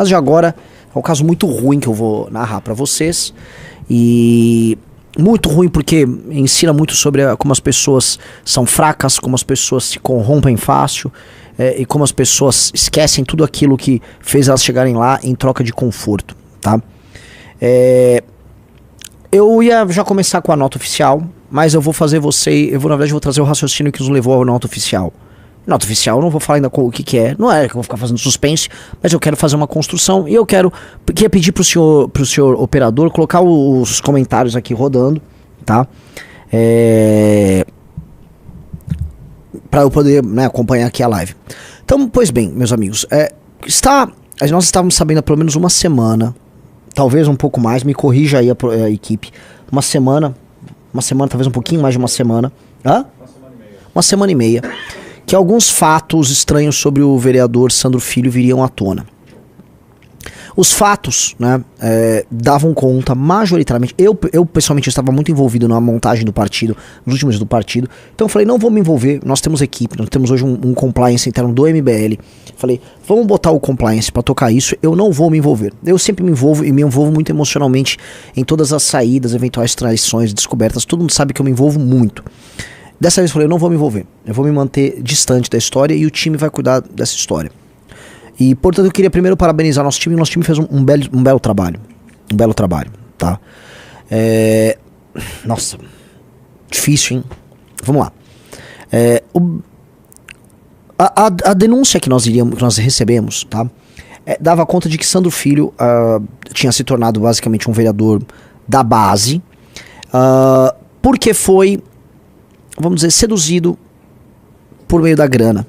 caso de agora é um caso muito ruim que eu vou narrar pra vocês. E muito ruim porque ensina muito sobre como as pessoas são fracas, como as pessoas se corrompem fácil, e como as pessoas esquecem tudo aquilo que fez elas chegarem lá em troca de conforto, tá? Eu ia já começar com a nota oficial, mas eu vou fazer na verdade, trazer o raciocínio que nos levou à nota oficial. Nota oficial, eu não vou falar ainda o que é, não é que eu vou ficar fazendo suspense, mas eu quero fazer uma construção e eu queria pedir pro senhor operador colocar os comentários aqui rodando, tá? Pra eu poder, né, acompanhar aqui a live. Então, pois bem, meus amigos, nós estávamos sabendo há pelo menos uma semana, talvez um pouco mais, me corrija aí a equipe, uma semana, talvez um pouquinho mais de uma semana, uma semana e meia, que alguns fatos estranhos sobre o vereador Sandro Filho viriam à tona. Os fatos, né, davam conta majoritariamente. Eu pessoalmente estava muito envolvido na montagem do partido, nos últimos dias do partido. Então eu falei, não vou me envolver. Nós temos equipe, nós temos hoje um compliance interno do MBL. Falei, vamos botar o compliance para tocar isso. Eu não vou me envolver. Eu sempre me envolvo e me envolvo muito emocionalmente em todas as saídas, eventuais traições, descobertas. Todo mundo sabe que eu me envolvo muito. Dessa vez eu falei, eu não vou me envolver. Eu vou me manter distante da história e o time vai cuidar dessa história. E, portanto, eu queria primeiro parabenizar nosso time. Nosso time fez um belo trabalho. Um belo trabalho, tá? Nossa. Difícil, hein? Vamos lá. A denúncia que nós recebemos, tá? Dava conta de que Sandro Filho tinha se tornado basicamente um vereador da base. Porque foi, vamos dizer, seduzido por meio da grana.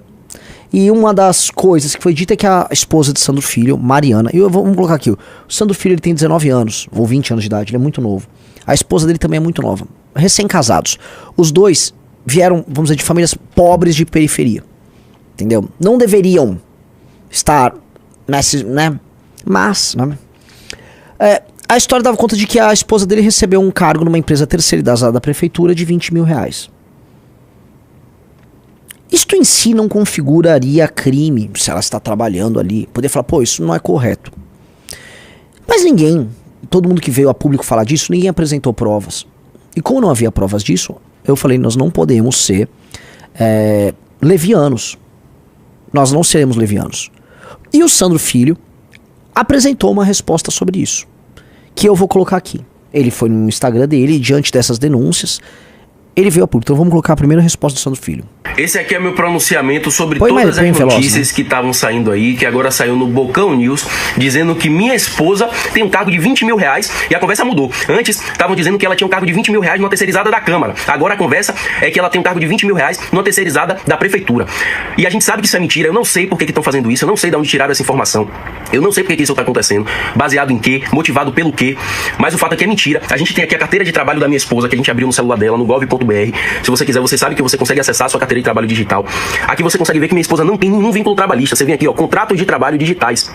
E uma das coisas que foi dita é que a esposa de Sandro Filho, Mariana, vamos colocar aqui, o Sandro Filho ele tem 19 anos, ou 20 anos de idade, ele é muito novo. A esposa dele também é muito nova, recém-casados. Os dois vieram, vamos dizer, de famílias pobres de periferia, entendeu? Não deveriam estar nesse, né? Mas, né? A história dava conta de que a esposa dele recebeu um cargo numa empresa terceirizada da prefeitura de 20 mil reais. Isto em si não configuraria crime se ela está trabalhando ali. Poder falar, pô, isso não é correto. Mas todo mundo que veio a público falar disso, ninguém apresentou provas. E como não havia provas disso, eu falei, nós não podemos ser levianos. Nós não seremos levianos. E o Sandro Filho apresentou uma resposta sobre isso, que eu vou colocar aqui. Ele foi no Instagram dele, e diante dessas denúncias, ele veio a público. Então vamos colocar a primeira resposta do Sandro Filho. Esse aqui é meu pronunciamento sobre todas as notícias que estavam saindo aí, que agora saiu no Bocão News, dizendo que minha esposa tem um cargo de 20 mil reais e a conversa mudou. Antes, estavam dizendo que ela tinha um cargo de 20 mil reais numa terceirizada da Câmara. Agora a conversa é que ela tem um cargo de 20 mil reais numa terceirizada da Prefeitura. E a gente sabe que isso é mentira. Eu não sei por que estão fazendo isso, eu não sei de onde tiraram essa informação. Eu não sei por que isso está acontecendo, baseado em quê, motivado pelo quê, mas o fato é que é mentira. A gente tem aqui a carteira de trabalho da minha esposa, que a gente abriu no celular dela, no gov.br. Se você quiser, você sabe que você consegue acessar a sua carteira de trabalho digital. Aqui você consegue ver que minha esposa não tem nenhum vínculo trabalhista. Você vem aqui, ó, contratos de trabalho digitais.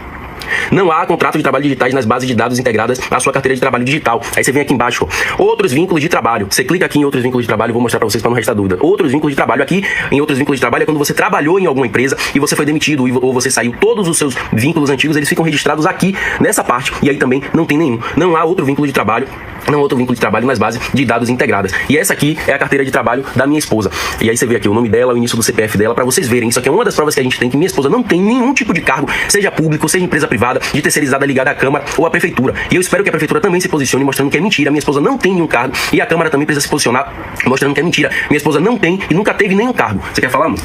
Não há contrato de trabalho digitais nas bases de dados integradas à sua carteira de trabalho digital. Aí você vem aqui embaixo, ó, outros vínculos de trabalho. Você clica aqui em outros vínculos de trabalho, vou mostrar pra vocês para não restar dúvida. Outros vínculos de trabalho aqui, em outros vínculos de trabalho é quando você trabalhou em alguma empresa e você foi demitido ou você saiu. Todos os seus vínculos antigos, eles ficam registrados aqui nessa parte. E aí também não tem nenhum. Não há outro vínculo de trabalho. Não há outro vínculo de trabalho nas bases de dados integradas. E essa aqui é a carteira de trabalho da minha esposa. E aí você vê aqui o nome dela, o início do CPF dela, pra vocês verem. Isso aqui é uma das provas que a gente tem, que minha esposa não tem nenhum tipo de cargo, seja público, seja empresa privada, de terceirizada ligada à Câmara ou à Prefeitura. E eu espero que a Prefeitura também se posicione mostrando que é mentira. Minha esposa não tem nenhum cargo e a Câmara também precisa se posicionar mostrando que é mentira. Minha esposa não tem e nunca teve nenhum cargo. Você quer falar, amor?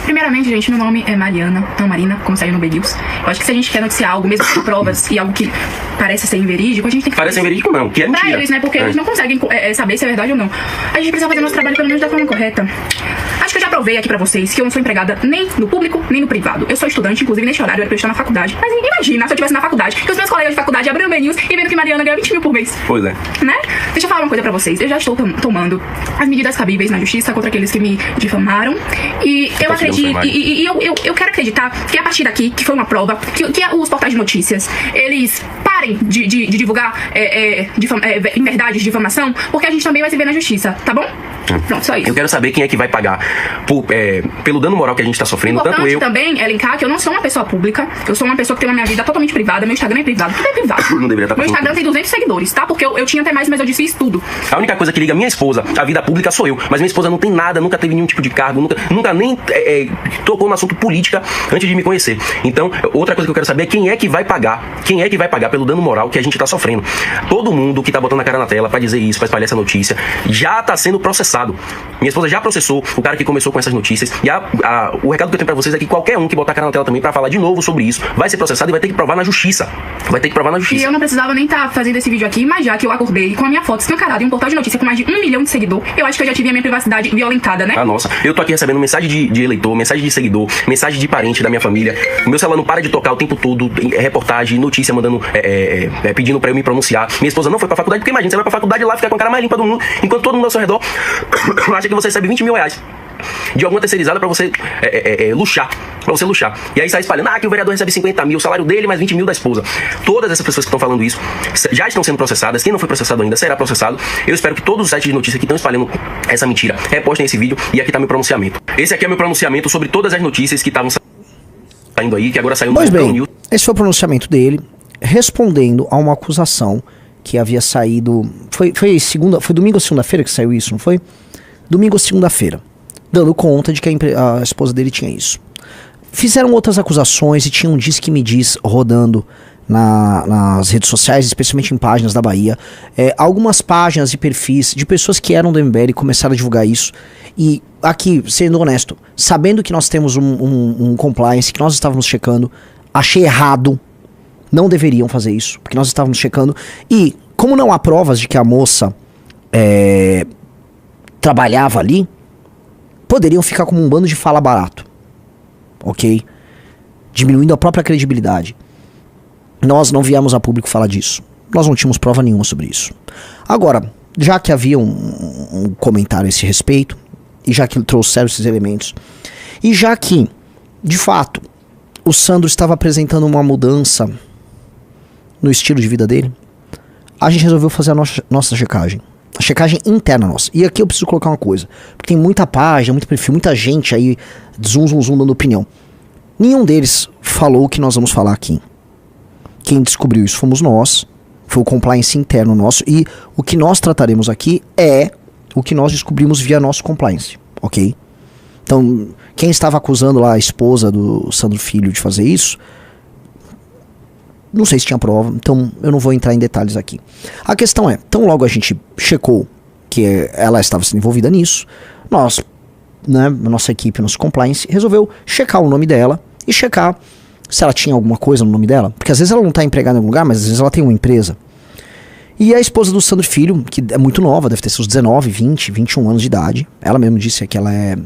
Primeiramente, gente, meu nome é Mariana, não Marina, como saiu no B-News. Eu acho que se a gente quer noticiar algo, mesmo com provas e algo que parece ser inverídico, a gente tem que... Parece inverídico não, que é mentira. Pra eles, né, porque eles não conseguem saber se é verdade ou não. A gente precisa fazer nosso trabalho pelo menos da forma correta. Acho que eu já provei aqui pra vocês que eu não sou empregada nem no público, nem no privado. Eu sou estudante, inclusive neste horário era pra eu estar na faculdade. Mas imagina se eu estivesse na faculdade, que os meus colegas de faculdade abriram o B-News e vendo que Mariana ganha 20 mil por mês. Pois é. Né? Deixa eu falar uma coisa pra vocês. Eu já estou tomando as medidas cabíveis na justiça contra aqueles que me difamaram. E eu acredito... Eu quero acreditar que a partir daqui, que foi uma prova, que os portais de notícias, eles parem de divulgar inverdades de difamação, porque a gente também vai se ver na justiça, tá bom? Pronto, só isso. Eu quero saber quem é que vai pagar pelo dano moral que a gente tá sofrendo, tanto eu... também é linkar que eu não sou uma pessoa pública, eu sou uma pessoa que tem uma minha vida totalmente privada, meu Instagram é privado, tudo é privado. Não deveria estar. Meu Instagram tem 200 seguidores, tá? Porque eu tinha até mais, mas eu desfiz tudo. A única coisa que liga minha esposa à vida pública sou eu, mas minha esposa não tem nada, nunca teve nenhum tipo de cargo, nunca nem tocou no assunto política antes de me conhecer. Então, outra coisa que eu quero saber é quem é que vai pagar pelo dano moral que a gente tá sofrendo. Todo mundo que tá botando a cara na tela pra dizer isso, pra espalhar essa notícia, já tá sendo processado. Minha esposa já processou o cara que começou com essas notícias. E o recado que eu tenho pra vocês é que qualquer um que botar a cara na tela também pra falar de novo sobre isso vai ser processado e vai ter que provar na justiça. E eu não precisava nem estar fazendo esse vídeo aqui, mas já que eu acordei com a minha foto escancarada em um portal de notícia com mais de 1 milhão de seguidores, eu acho que eu já tive a minha privacidade violentada, né? Ah, nossa. Eu tô aqui recebendo mensagem de eleitor, mensagem de seguidor, mensagem de parente da minha família. O meu celular não para de tocar o tempo todo, reportagem, notícia mandando, pedindo pra eu me pronunciar. Minha esposa não foi pra faculdade, porque imagina, você vai pra faculdade lá, fica com a cara mais limpa do mundo, enquanto todo mundo ao seu redor acha que você recebe 20 mil reais de alguma terceirizada pra você luxar. E aí sai espalhando, que o vereador recebe 50 mil, o salário dele mais 20 mil da esposa. Todas essas pessoas que estão falando isso já estão sendo processadas. Quem não foi processado ainda será processado. Eu espero que todos os sites de notícia que estão espalhando essa mentira repostem esse vídeo. E aqui tá meu pronunciamento. Esse aqui é meu pronunciamento sobre todas as notícias que estavam saindo aí, que agora saiu no Bocão News. Esse foi o pronunciamento dele, respondendo a uma acusação que havia saído... Foi domingo ou segunda-feira que saiu isso, não foi? Domingo ou segunda-feira. Dando conta de que a esposa dele tinha isso. Fizeram outras acusações e tinha um Diz que me diz rodando nas redes sociais, especialmente em páginas da Bahia. Algumas páginas e perfis de pessoas que eram do MBL começaram a divulgar isso. E aqui, sendo honesto, sabendo que nós temos um compliance, que nós estávamos checando, achei errado. Não deveriam fazer isso, porque nós estávamos checando. E como não há provas de que a moça trabalhava ali, poderiam ficar como um bando de fala barato, ok? Diminuindo a própria credibilidade. Nós não viemos a público falar disso. Nós não tínhamos prova nenhuma sobre isso. Agora, já que havia um comentário a esse respeito, e já que trouxeram esses elementos, e já que, de fato, o Sandro estava apresentando uma mudança no estilo de vida dele, a gente resolveu fazer a nossa checagem. A checagem interna nossa. E aqui eu preciso colocar uma coisa. Porque tem muita página, muito perfil, muita gente aí zoom dando opinião. Nenhum deles falou o que nós vamos falar aqui. Quem descobriu isso fomos nós. Foi o compliance interno nosso. E o que nós trataremos aqui é o que nós descobrimos via nosso compliance. Ok? Então, quem estava acusando lá a esposa do Sandro Filho de fazer isso, não sei se tinha prova, então eu não vou entrar em detalhes aqui. A questão é, tão logo a gente checou que ela estava sendo envolvida nisso, nós, né, nossa equipe, nosso compliance, resolveu checar o nome dela e checar se ela tinha alguma coisa no nome dela. Porque às vezes ela não está empregada em algum lugar, mas às vezes ela tem uma empresa. E a esposa do Sandro Filho, que é muito nova, deve ter seus 19, 20, 21 anos de idade, ela mesmo disse que ela é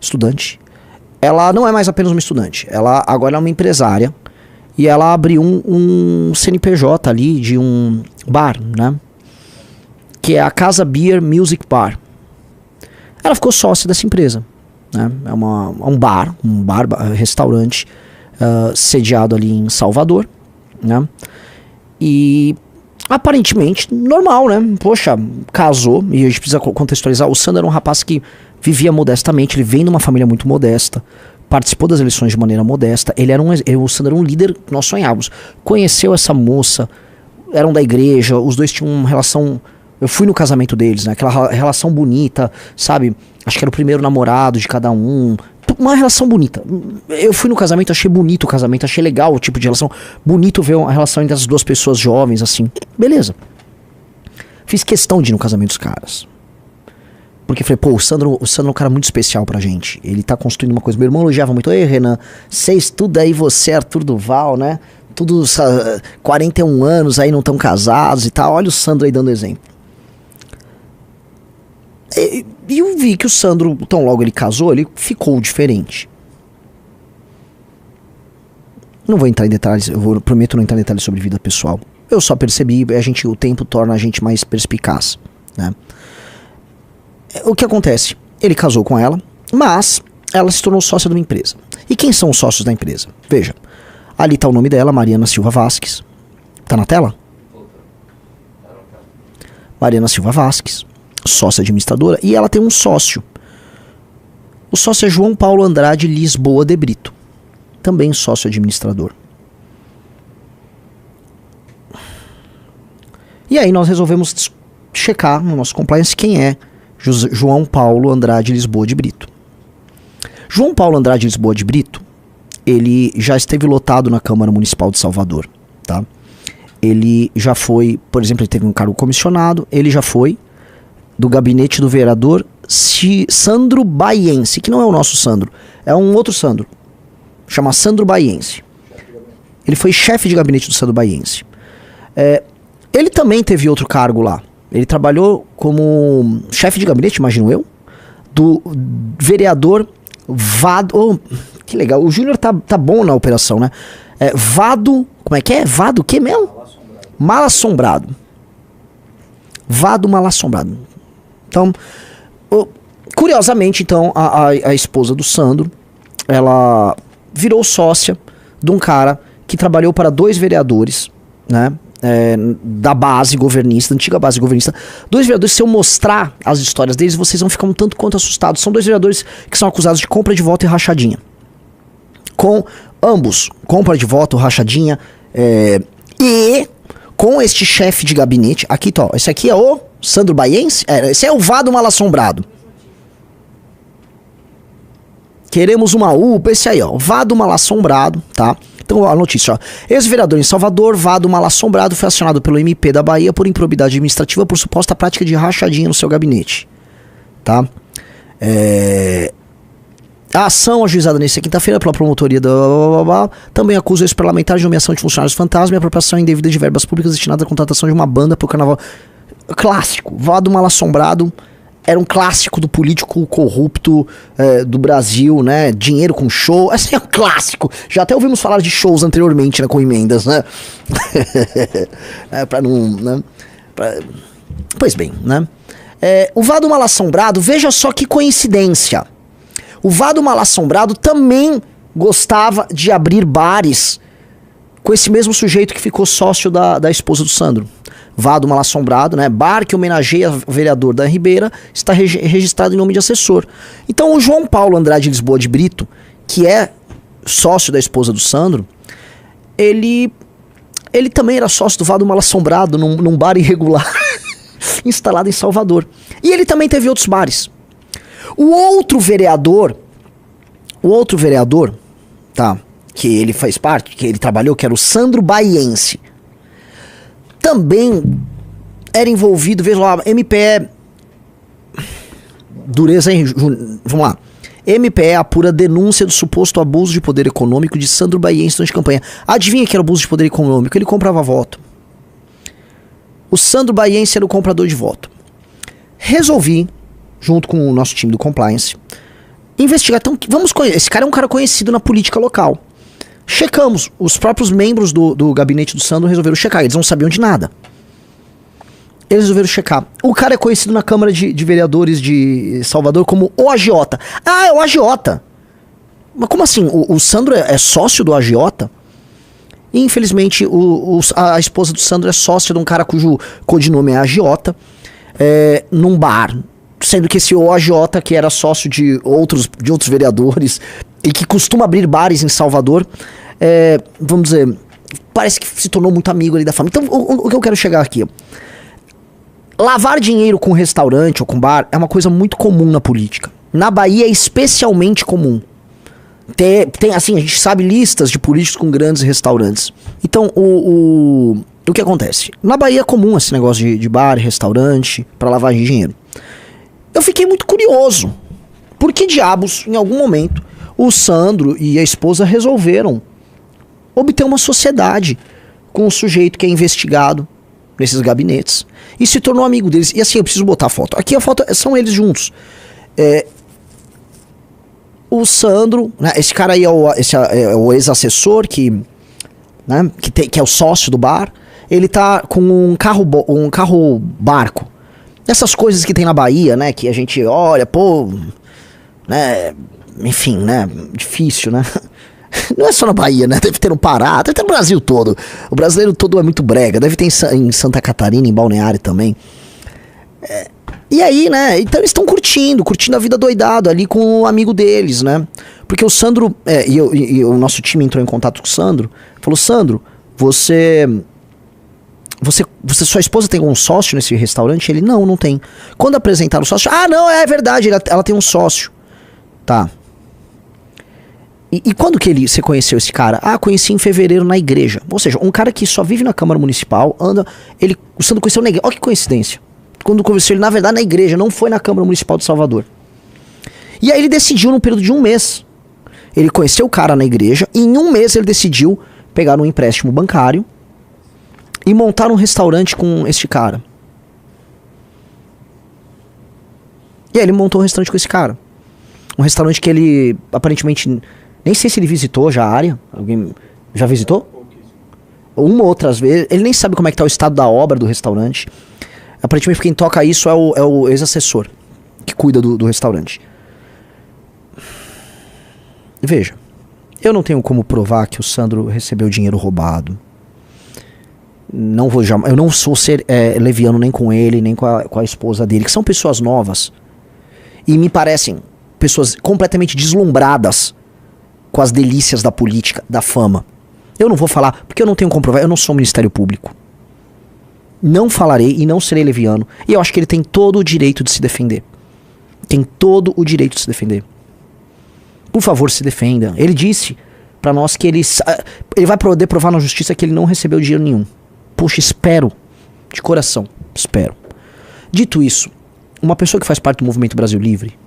estudante. Ela não é mais apenas uma estudante, ela agora é uma empresária. E ela abriu um CNPJ ali de um bar, né? Que é a Casa Beer Music Bar. Ela ficou sócia dessa empresa, né? É um bar, restaurante sediado ali em Salvador, né? E aparentemente normal, né? Poxa, casou, e a gente precisa contextualizar. O Sandro era um rapaz que vivia modestamente, ele vem de uma família muito modesta, participou das eleições de maneira modesta. O Sandro era um líder que nós sonhávamos. Conheceu essa moça, eram da igreja, os dois tinham uma relação. Eu fui no casamento deles, né? Aquela relação bonita, sabe? Acho que era o primeiro namorado de cada um. Uma relação bonita. Eu fui no casamento, achei bonito o casamento, achei legal o tipo de relação. Bonito ver a relação entre as duas pessoas jovens, assim. Beleza. Fiz questão de ir no casamento dos caras. Porque falei, pô, o Sandro é um cara muito especial pra gente. Ele tá construindo uma coisa. Meu irmão elogiava muito. Ei, Renan, você estuda aí, você, Arthur Duval, né? Todos 41 anos aí, não estão casados e tal. Olha o Sandro aí dando exemplo. E eu vi que o Sandro, tão logo ele casou, ele ficou diferente. Não vou entrar em detalhes, prometo não entrar em detalhes sobre vida pessoal. Eu só percebi, o tempo torna a gente mais perspicaz, né? O que acontece? Ele casou com ela, mas ela se tornou sócia de uma empresa. E quem são os sócios da empresa? Veja, ali está o nome dela, Mariana Silva Vasques. Tá na tela? Mariana Silva Vasques. sócia administradora, e ela tem um sócio. O sócio é João Paulo Andrade Lisboa de Brito, também sócio administrador. E aí nós resolvemos checar no nosso compliance quem é João Paulo Andrade Lisboa de Brito. João Paulo Andrade Lisboa de Brito, ele já esteve lotado na Câmara Municipal de Salvador, tá? Ele já foi, por exemplo, ele teve um cargo comissionado, ele já foi do gabinete do vereador Sandro Baiense, que não é o nosso Sandro, é um outro Sandro, chama Sandro Baiense. Ele foi chefe de gabinete do Sandro Baiense. Ele também teve outro cargo lá. Ele trabalhou como chefe de gabinete, imagino eu, do vereador Vado. Oh, que legal, o Júnior tá bom na operação, né? Vado, como é que é? Vado o que mesmo? Malassombrado. Vado Malassombrado. Então, curiosamente, então, a esposa do Sandro, ela virou sócia de um cara que trabalhou para 2 vereadores, né? Da base governista, da antiga base governista. 2 vereadores, se eu mostrar as histórias deles, vocês vão ficar um tanto quanto assustados. São 2 vereadores que são acusados de compra de voto e rachadinha. Com ambos, compra de voto, rachadinha, e com este chefe de gabinete, aqui, ó, esse aqui é o Sandro Baiense, esse é o Vado Malassombrado. Queremos uma UPA, esse aí, ó, Vado Malassombrado, tá? Então a notícia, ó, ex-vereador em Salvador, Vado Malassombrado, foi acionado pelo MP da Bahia por improbidade administrativa por suposta prática de rachadinha no seu gabinete, tá? A ação ajuizada nesta quinta-feira pela promotoria também acusa o ex-parlamentar de nomeação de funcionários fantasma e apropriação indevida de verbas públicas destinadas à contratação de uma banda para o carnaval. Clássico, Vado Malassombrado era um clássico do político corrupto do Brasil, né? Dinheiro com show, esse é um clássico. Já até ouvimos falar de shows anteriormente, né? Com emendas, né? Pra não, né? Pois bem, né? O Vado Malassombrado, veja só que coincidência. O Vado Malassombrado também gostava de abrir bares com esse mesmo sujeito que ficou sócio da esposa do Sandro. Vado Malassombrado, né? Bar que homenageia o vereador da Ribeira, está registrado em nome de assessor. Então o João Paulo Andrade Lisboa de Brito, que é sócio da esposa do Sandro, ele também era sócio do Vado Malassombrado num bar irregular instalado em Salvador. E ele também teve outros bares. O outro vereador, tá, que ele faz parte, que ele trabalhou, que era o Sandro Baiense, também era envolvido, veja lá, MPE, dureza, hein, vamos lá, MPE apura denúncia do suposto abuso de poder econômico de Sandro Baiense durante a campanha. Adivinha que era abuso de poder econômico? Ele comprava voto. O Sandro Baiense era o comprador de voto. Resolvi, junto com o nosso time do compliance, investigar. Então, esse cara é um cara conhecido na política local. Checamos. Os próprios membros do gabinete do Sandro resolveram checar. Eles não sabiam de nada. Eles resolveram checar. O cara é conhecido na Câmara de Vereadores de Salvador como o agiota. Ah, é o agiota. Mas como assim? O Sandro é sócio do agiota? E, infelizmente, a esposa do Sandro é sócia de um cara cujo codinome é agiota, num bar. Sendo que esse agiota, que era sócio de outros vereadores e que costuma abrir bares em Salvador, vamos dizer, parece que se tornou muito amigo ali da família. Então, o que eu quero chegar aqui, lavar dinheiro com restaurante ou com bar é uma coisa muito comum na política. Na Bahia é especialmente comum. Tem assim, a gente sabe listas de políticos com grandes restaurantes. Então, o que acontece? Na Bahia é comum esse negócio de bar, restaurante, para lavagem de dinheiro. Eu fiquei muito curioso. Por que diabos, em algum momento, o Sandro e a esposa resolveram obter uma sociedade com o sujeito que é investigado nesses gabinetes e se tornou amigo deles? E assim, eu preciso botar a foto. Aqui a foto são eles juntos. O Sandro, né, esse cara aí é o ex-assessor que é o sócio do bar. Ele tá com um carro barco. Essas coisas que tem na Bahia, né? Que a gente olha, pô, né? Enfim, né? Difícil, né? Não é só na Bahia, né? Deve ter no Pará, deve ter no Brasil todo. O brasileiro todo é muito brega. Deve ter em Santa Catarina, em Balneário também. E aí, né, então eles estão curtindo a vida doidado ali com o amigo deles, né? Porque o Sandro, e o nosso time entrou em contato com o Sandro, falou, Sandro, sua esposa tem um sócio nesse restaurante? Ele, não tem. Quando apresentaram o sócio, não, é verdade, ela tem um sócio. Tá. E quando que você conheceu esse cara? Conheci em fevereiro na igreja. Ou seja, um cara que só vive na Câmara Municipal, o Sandro conheceu na igreja. Olha que coincidência. Quando conheceu ele, na verdade, na igreja, não foi na Câmara Municipal de Salvador. E aí ele decidiu, num período de 1 mês, ele conheceu o cara na igreja, e em 1 mês ele decidiu pegar um empréstimo bancário e montar um restaurante com este cara. E aí ele montou um restaurante com esse cara. Um restaurante que ele, aparentemente, nem sei se ele visitou já a área. Alguém já visitou? Uma ou outras vezes. Ele nem sabe como é que tá o estado da obra do restaurante. Aparentemente quem toca isso é o ex-assessor que cuida do restaurante. Veja, eu não tenho como provar que o Sandro recebeu dinheiro roubado. Eu não sou ser leviano nem com ele, nem com a esposa dele, que são pessoas novas. E me parecem pessoas completamente deslumbradas com as delícias da política, da fama. Eu não vou falar, porque eu não tenho como provar, eu não sou Ministério Público. Não falarei e não serei leviano. E eu acho que ele tem todo o direito de se defender. Tem todo o direito de se defender. Por favor, se defenda. Ele disse pra nós que ele vai poder provar na justiça que ele não recebeu dinheiro nenhum. Poxa, espero. De coração, espero. Dito isso, uma pessoa que faz parte do Movimento Brasil Livre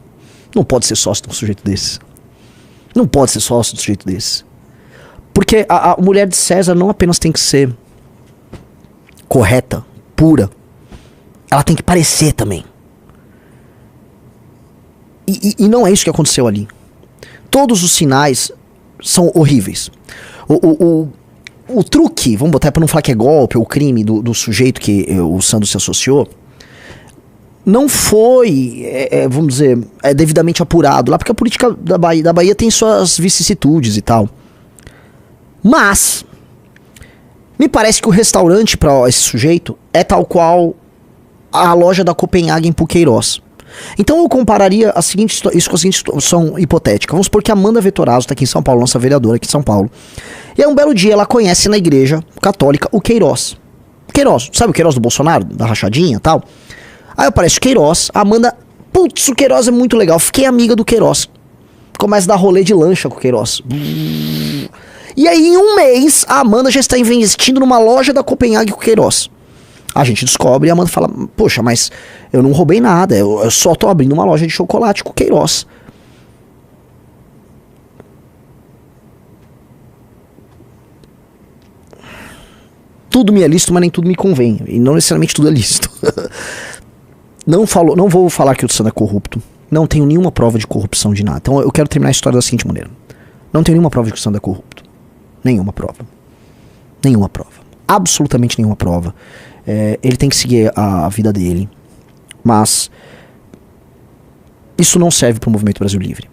não pode ser sócio de um sujeito desse. Não pode ser sócio de um sujeito desse. Porque a mulher de César não apenas tem que ser correta, pura, ela tem que parecer também. E não é isso que aconteceu ali. Todos os sinais são horríveis. O truque, vamos botar pra não falar que é golpe ou crime do sujeito que o Sandro se associou, não foi, vamos dizer, devidamente apurado lá, porque a política da Bahia tem suas vicissitudes e tal. Mas me parece que o restaurante para esse sujeito é tal qual a loja da Copenhagen pro Queiroz. Então eu compararia isso com a seguinte situação hipotética. Vamos supor que a Amanda Vettorazzo tá aqui em São Paulo, nossa vereadora aqui em São Paulo. E aí um belo dia ela conhece na igreja católica o Queiroz. Queiroz, sabe o Queiroz do Bolsonaro? Da rachadinha e tal? Aí aparece o Queiroz, a Amanda, putz, o Queiroz é muito legal, fiquei amiga do Queiroz. Começa a dar rolê de lancha com o Queiroz. E aí em 1 mês a Amanda já está investindo numa loja da Copenhagen com o Queiroz. A gente descobre e a Amanda fala, poxa, mas eu não roubei nada, eu só tô abrindo uma loja de chocolate com o Queiroz. Tudo me é lícito, mas nem tudo me convém. E não necessariamente tudo é lícito. Não vou falar que o Sandro é corrupto. Não tenho nenhuma prova de corrupção de nada. Então eu quero terminar a história da seguinte maneira. Não tenho nenhuma prova de que o Sandro é corrupto. Nenhuma prova. Nenhuma prova. Absolutamente nenhuma prova. Ele tem que seguir a vida dele. Mas isso não serve para o Movimento Brasil Livre.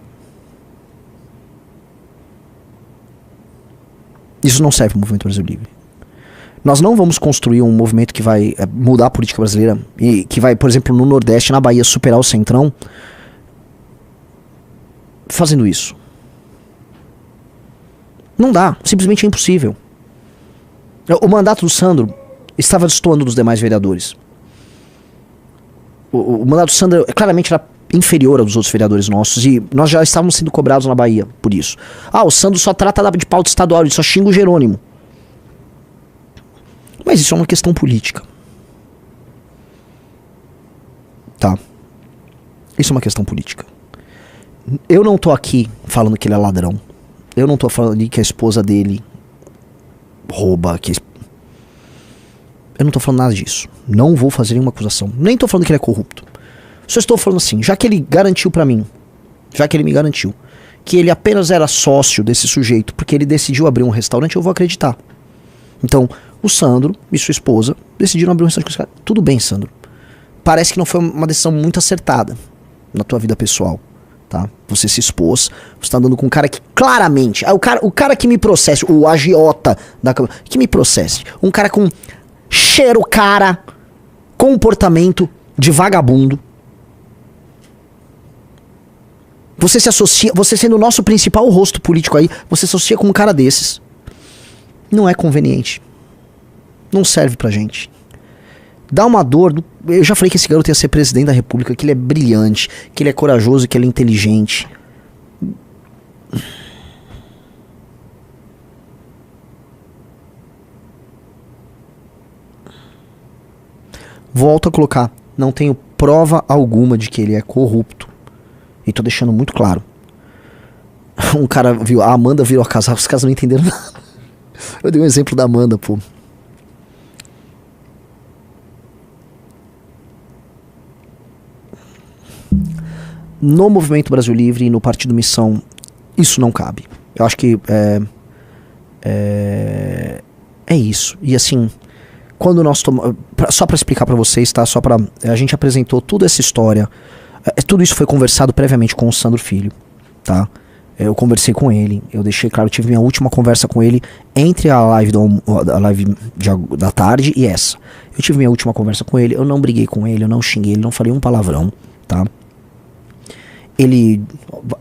Isso não serve para o Movimento Brasil Livre. Nós não vamos construir um movimento que vai mudar a política brasileira e que vai, por exemplo, no Nordeste, na Bahia, superar o Centrão fazendo isso. Não dá, simplesmente é impossível. O mandato do Sandro estava destoando dos demais vereadores. O mandato do Sandro claramente era inferior aos outros vereadores nossos e nós já estávamos sendo cobrados na Bahia por isso. O Sandro só trata de pauta estadual, ele só xinga o Jerônimo. Mas isso é uma questão política. Tá? Isso é uma questão política. Eu não tô aqui falando que ele é ladrão. Eu não tô falando que a esposa dele rouba. Eu não tô falando nada disso. Não vou fazer nenhuma acusação. Nem tô falando que ele é corrupto. Só estou falando assim, já que ele garantiu pra mim, já que ele me garantiu, que ele apenas era sócio desse sujeito porque ele decidiu abrir um restaurante, eu vou acreditar. Então, o Sandro e sua esposa decidiram abrir um restaurante com esse cara. Tudo bem, Sandro. Parece que não foi uma decisão muito acertada na tua vida pessoal, tá? Você se expôs, você tá andando com um cara que claramente... O cara que me processe, o agiota da Câmara, que me processe. Um cara com cheiro, cara, comportamento de vagabundo, Você se associa, você sendo o nosso principal rosto político aí, você se associa com um cara desses. Não é conveniente. Não serve pra gente. Dá uma dor. Eu já falei que esse garoto ia ser presidente da república, que ele é brilhante, que ele é corajoso, que ele é inteligente. Volto a colocar, não tenho prova alguma de que ele é corrupto. E tô deixando muito claro. Um cara viu, a Amanda virou a casal, os caras não entenderam nada. Eu dei um exemplo da Amanda, pô. No Movimento Brasil Livre e no Partido Missão, isso não cabe. Eu acho que é isso. E assim, quando nós só pra explicar pra vocês, tá? A gente apresentou toda essa história. Tudo isso foi conversado previamente com o Sandro Filho, tá? Eu conversei com ele, eu deixei claro, eu tive minha última conversa com ele entre a live da tarde e essa. Eu tive minha última conversa com ele, eu não briguei com ele, eu não xinguei ele, não falei um palavrão, tá? Ele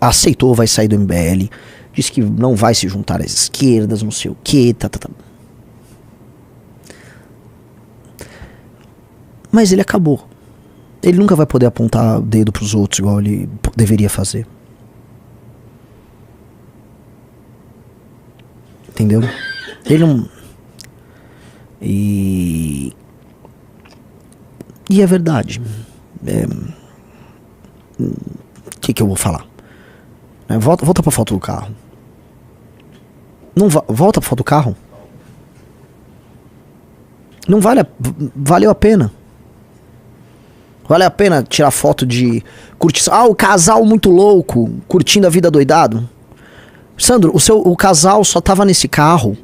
aceitou, vai sair do MBL, disse que não vai se juntar às esquerdas, não sei o que, tá. Mas ele acabou. Ele nunca vai poder apontar o dedo pros outros igual ele deveria fazer. Entendeu? Ele não... E é verdade. O que eu vou falar? Volta pra foto do carro. Não volta pra foto do carro. Não valeu a pena. Vale a pena tirar foto de curtição. Ah, o casal muito louco, curtindo a vida doidado. Sandro, o casal só tava nesse carro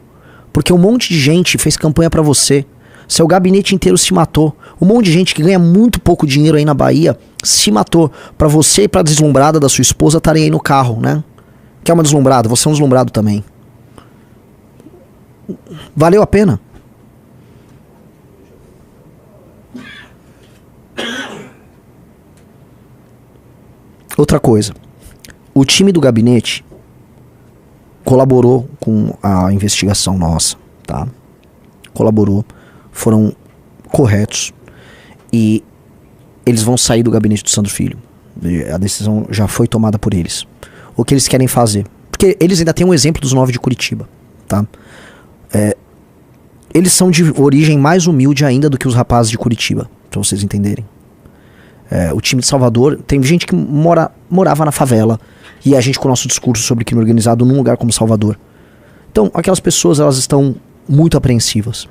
porque um monte de gente fez campanha pra você. Seu gabinete inteiro se matou. Um monte de gente que ganha muito pouco dinheiro aí na Bahia se matou. Pra você e pra deslumbrada da sua esposa estarem aí no carro, né? Que é uma deslumbrada, você é um deslumbrado também. Valeu a pena? Outra coisa, o time do gabinete colaborou com a investigação nossa, tá? Colaborou, foram corretos e eles vão sair do gabinete do Sandro Filho. A decisão já foi tomada por eles. O que eles querem fazer? Porque eles ainda têm um exemplo dos 9 de Curitiba, tá? Eles são de origem mais humilde ainda do que os rapazes de Curitiba, pra vocês entenderem. O time de Salvador, tem gente que morava na favela e a gente com o nosso discurso sobre crime organizado num lugar como Salvador. Então, aquelas pessoas, elas estão muito apreensivas.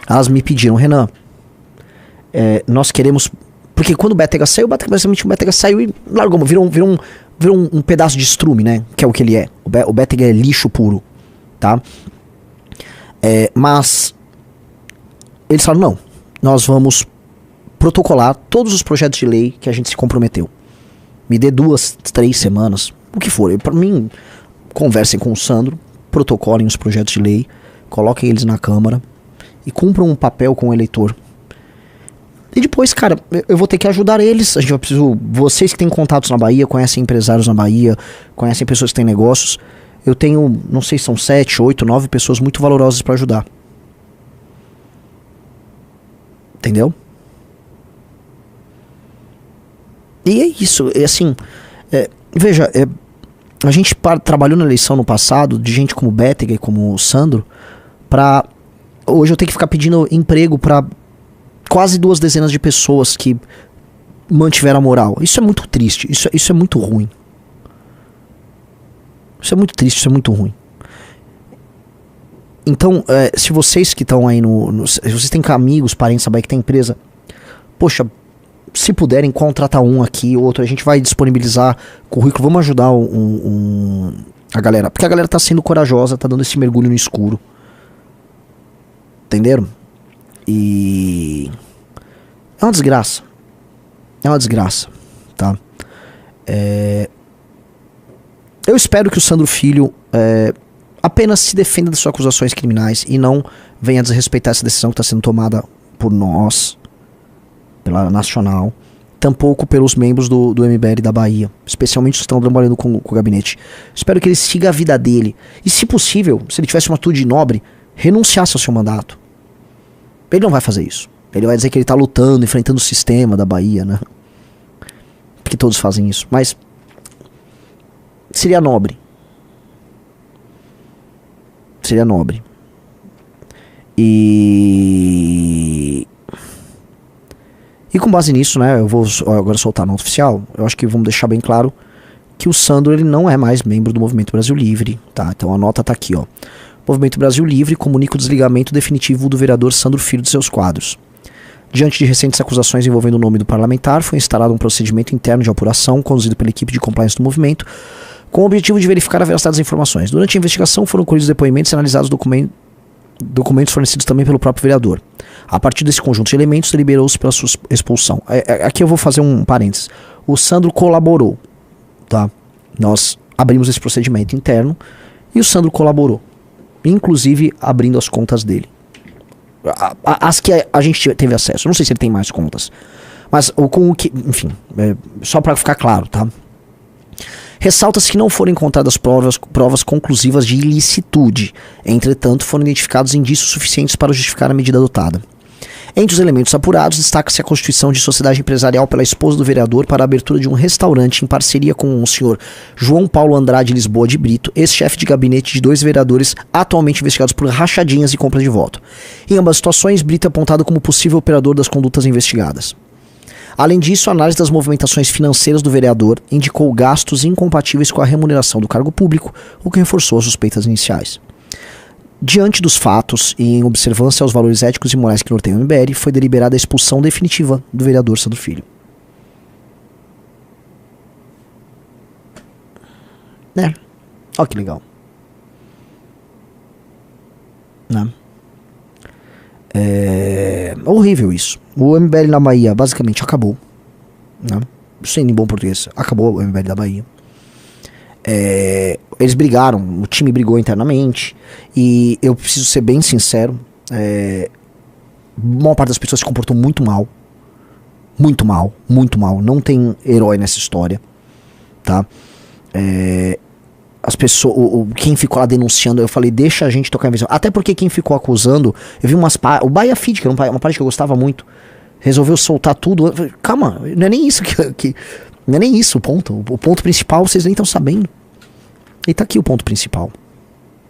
Elas me pediram, Renan, nós queremos... Porque quando o Bétega saiu, basicamente o Bétega saiu e largou, virou um pedaço de estrume, né? Que é o que ele é. O Bétega é lixo puro, tá? Mas eles falaram, não, nós vamos protocolar todos os projetos de lei que a gente se comprometeu. Me dê 2, 3 semanas, o que for. Para mim, conversem com o Sandro, protocolem os projetos de lei, coloquem eles na Câmara e cumpram um papel com o eleitor. E depois, cara, eu vou ter que ajudar eles. A gente vai precisar. Vocês que têm contatos na Bahia, conhecem empresários na Bahia, conhecem pessoas que têm negócios. Eu tenho, não sei se são 7, 8, 9 pessoas muito valorosas para ajudar. Entendeu? E é isso, assim, veja, a gente trabalhou na eleição no passado, de gente como o Bétega e como o Sandro, pra hoje eu tenho que ficar pedindo emprego pra quase 2 dezenas de pessoas que mantiveram a moral. Isso é muito triste, isso é muito ruim. Isso é muito triste, isso é muito ruim. Então, se vocês que estão aí se vocês têm amigos, parentes, sabe que tem empresa, poxa, se puderem, contratar um aqui, outro, a gente vai disponibilizar currículo, vamos ajudar a galera, porque a galera tá sendo corajosa, tá dando esse mergulho no escuro. Entenderam? E é uma desgraça. É uma desgraça, tá? Eu espero que o Sandro Filho apenas se defenda das suas acusações criminais e não venha desrespeitar essa decisão que está sendo tomada por nós, pela Nacional, tampouco pelos membros do MBL da Bahia, especialmente os que estão trabalhando com o gabinete. Espero que ele siga a vida dele. E, se possível, se ele tivesse uma atitude nobre, renunciasse ao seu mandato. Ele não vai fazer isso. Ele vai dizer que ele tá lutando, enfrentando o sistema da Bahia, né? Porque todos fazem isso. Mas seria nobre. Seria nobre. E com base nisso, né, eu vou agora soltar a nota oficial. Eu acho que vamos deixar bem claro que o Sandro, ele não é mais membro do Movimento Brasil Livre, tá? Então a nota tá aqui, ó. Movimento Brasil Livre comunica o desligamento definitivo do vereador Sandro Filho de seus quadros. Diante de recentes acusações envolvendo o nome do parlamentar, foi instaurado um procedimento interno de apuração conduzido pela equipe de compliance do movimento, com o objetivo de verificar a veracidade das informações. Durante a investigação foram colhidos depoimentos e analisados documentos fornecidos também pelo próprio vereador. A partir desse conjunto de elementos, deliberou-se pela sua expulsão. Aqui eu vou fazer um parênteses. O Sandro colaborou, tá? Nós abrimos esse procedimento interno e o Sandro colaborou, inclusive abrindo as contas dele. As que a gente teve acesso. Não sei se ele tem mais contas, mas com o que, enfim, só para ficar claro, tá? Ressalta-se que não foram encontradas provas conclusivas de ilicitude. Entretanto, foram identificados indícios suficientes para justificar a medida adotada. Entre os elementos apurados, destaca-se a constituição de sociedade empresarial pela esposa do vereador para a abertura de um restaurante em parceria com o senhor João Paulo Andrade Lisboa de Brito, ex-chefe de gabinete de 2 vereadores atualmente investigados por rachadinhas e compra de voto. Em ambas situações, Brito é apontado como possível operador das condutas investigadas. Além disso, a análise das movimentações financeiras do vereador indicou gastos incompatíveis com a remuneração do cargo público, o que reforçou as suspeitas iniciais. Diante dos fatos e em observância aos valores éticos e morais que norteiam o MBL, foi deliberada a expulsão definitiva do vereador Sandro Filho. Olha que legal. Né? É horrível isso. O MBL na Bahia basicamente acabou, né? Sem bom português, acabou o MBL da Bahia. Eles brigaram, o time brigou internamente. E eu preciso ser bem sincero, a maior parte das pessoas se comportou muito mal. Muito mal, muito mal. Não tem herói nessa história, tá? As pessoas, quem ficou lá denunciando, eu falei, deixa a gente tocar a visão. Até porque quem ficou acusando, eu vi o Bahia Feed, que era uma parte que eu gostava muito, resolveu soltar tudo. Eu falei, calma, não é nem isso não é nem isso o ponto. O ponto principal vocês nem estão sabendo. E tá aqui o ponto principal.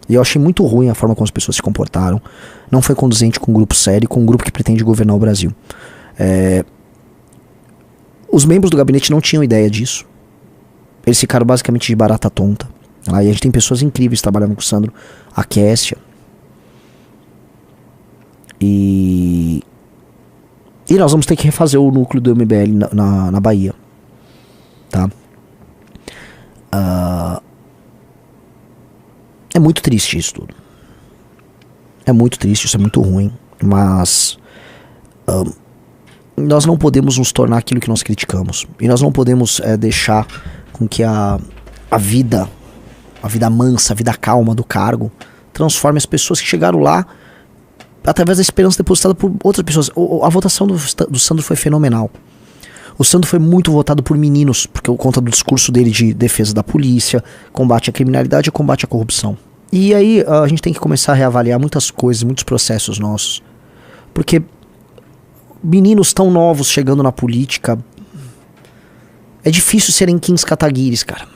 E eu achei muito ruim a forma como as pessoas se comportaram. Não foi conduzente com um grupo sério, com um grupo que pretende governar o Brasil. Os membros do gabinete não tinham ideia disso. Eles ficaram basicamente de barata tonta. E a gente tem pessoas incríveis trabalhando com o Sandro. A Kessia. E nós vamos ter que refazer o núcleo do MBL na Bahia. Tá? É muito triste isso tudo. É muito triste, isso é muito ruim. Mas nós não podemos nos tornar aquilo que nós criticamos. E nós não podemos deixar com que a vida mansa, a vida calma do cargo transforme as pessoas que chegaram lá através da esperança depositada por outras pessoas. A votação do Sandro foi fenomenal. O Sandro foi muito votado por meninos, por conta do discurso dele de defesa da polícia, combate à criminalidade e combate à corrupção. E aí a gente tem que começar a reavaliar muitas coisas, muitos processos nossos. Porque meninos tão novos chegando na política, é difícil serem Kings Kataguiris, cara.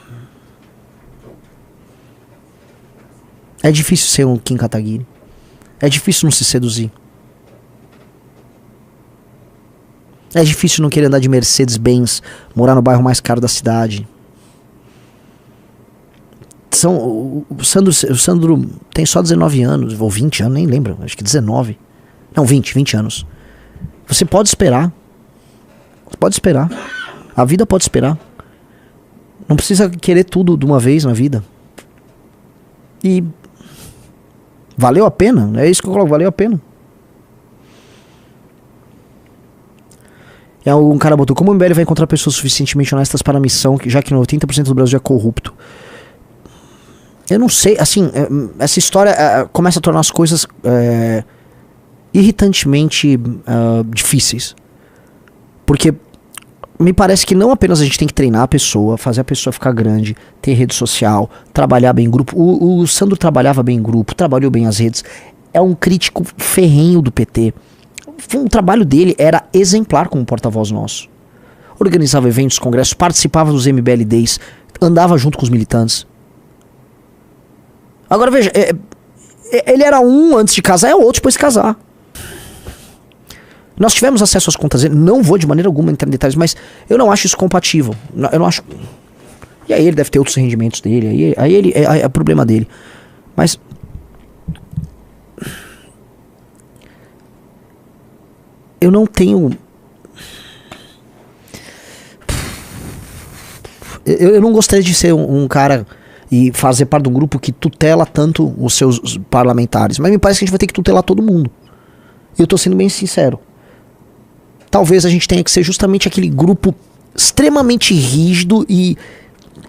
É difícil ser um Kim Kataguiri. É difícil não se seduzir. É difícil não querer andar de Mercedes-Benz, morar no bairro mais caro da cidade. O Sandro tem só 19 anos, ou 20 anos, nem lembro, acho que 19. Não, 20 anos. Você pode esperar. Pode esperar. A vida pode esperar. Não precisa querer tudo de uma vez na vida. E valeu a pena, é isso que eu coloco, valeu a pena. E um cara botou, como o MBL vai encontrar pessoas suficientemente honestas para a missão, já que 80% do Brasil é corrupto? Eu não sei, assim, essa história começa a tornar as coisas irritantemente difíceis. Porque me parece que não apenas a gente tem que treinar a pessoa, fazer a pessoa ficar grande, ter rede social, trabalhar bem em grupo. O Sandro trabalhava bem em grupo, trabalhou bem as redes. É um crítico ferrenho do PT. O trabalho dele era exemplar como porta-voz nosso. Organizava eventos, congressos, participava dos MBL Days, andava junto com os militantes. Agora veja, ele era um antes de casar, é outro depois de casar. Nós tivemos acesso às contas dele, não vou de maneira alguma entrar em detalhes, mas eu não acho isso compatível. Eu não acho. E aí ele deve ter outros rendimentos dele, aí ele é problema dele. Mas eu não tenho. Eu não gostaria de ser um cara e fazer parte de um grupo que tutela tanto os seus parlamentares, mas me parece que a gente vai ter que tutelar todo mundo. E eu tô sendo bem sincero. Talvez a gente tenha que ser justamente aquele grupo extremamente rígido e,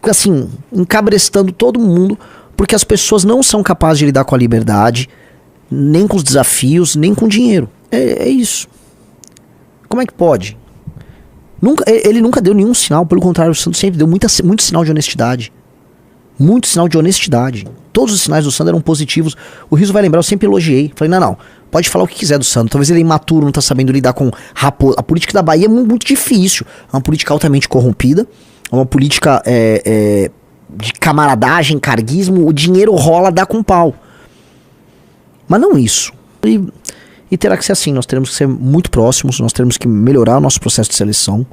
assim, encabrestando todo mundo, porque as pessoas não são capazes de lidar com a liberdade, nem com os desafios, nem com o dinheiro. É isso. Como é que pode? Ele nunca deu nenhum sinal, pelo contrário, o Sandro sempre deu muito sinal de honestidade. Muito sinal de honestidade. Todos os sinais do Sandro eram positivos. O Rizzo vai lembrar, eu sempre elogiei. Falei, não, pode falar o que quiser do Sandro. Talvez ele é imaturo, não tá sabendo lidar com raposa. A política da Bahia é muito difícil. É uma política altamente corrompida. É uma política de camaradagem, carguismo. O dinheiro rola, dá com pau. Mas não isso. E terá que ser assim. Nós teremos que ser muito próximos. Nós teremos que melhorar o nosso processo de seleção.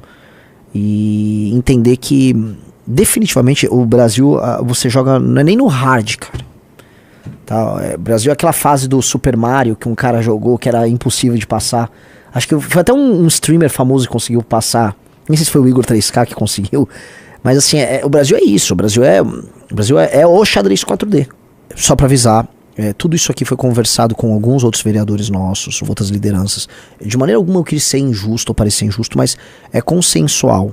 E entender que definitivamente o Brasil, você joga, não é nem no hard, cara. Tá? O Brasil é aquela fase do Super Mario que um cara jogou que era impossível de passar. Acho que foi até um streamer famoso que conseguiu passar. Nem sei se foi o Igor 3K que conseguiu. Mas assim, o Brasil é isso. O Brasil é o xadrez 4D. Só pra avisar, tudo isso aqui foi conversado com alguns outros vereadores nossos, outras lideranças. De maneira alguma eu quis ser injusto ou parecer injusto, mas é consensual.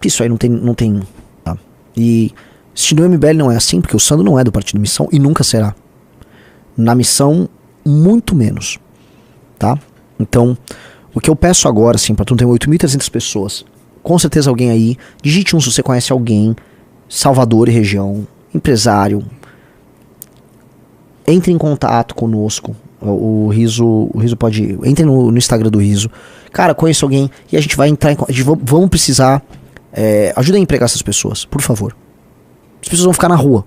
Isso aí não tem tá? E se no MBL não é assim, porque o Sandro não é do Partido Missão e nunca será. Na Missão, muito menos. Tá? Então, o que eu peço agora, assim, pra tu tem 8.300 pessoas, com certeza alguém aí, digite se você conhece alguém, Salvador e região, empresário, entre em contato conosco. O Rizzo pode... Entre no Instagram do Rizzo. Cara, conheço alguém e a gente vai entrar em contato. Vamos precisar... ajuda a empregar essas pessoas, por favor. As pessoas vão ficar na rua.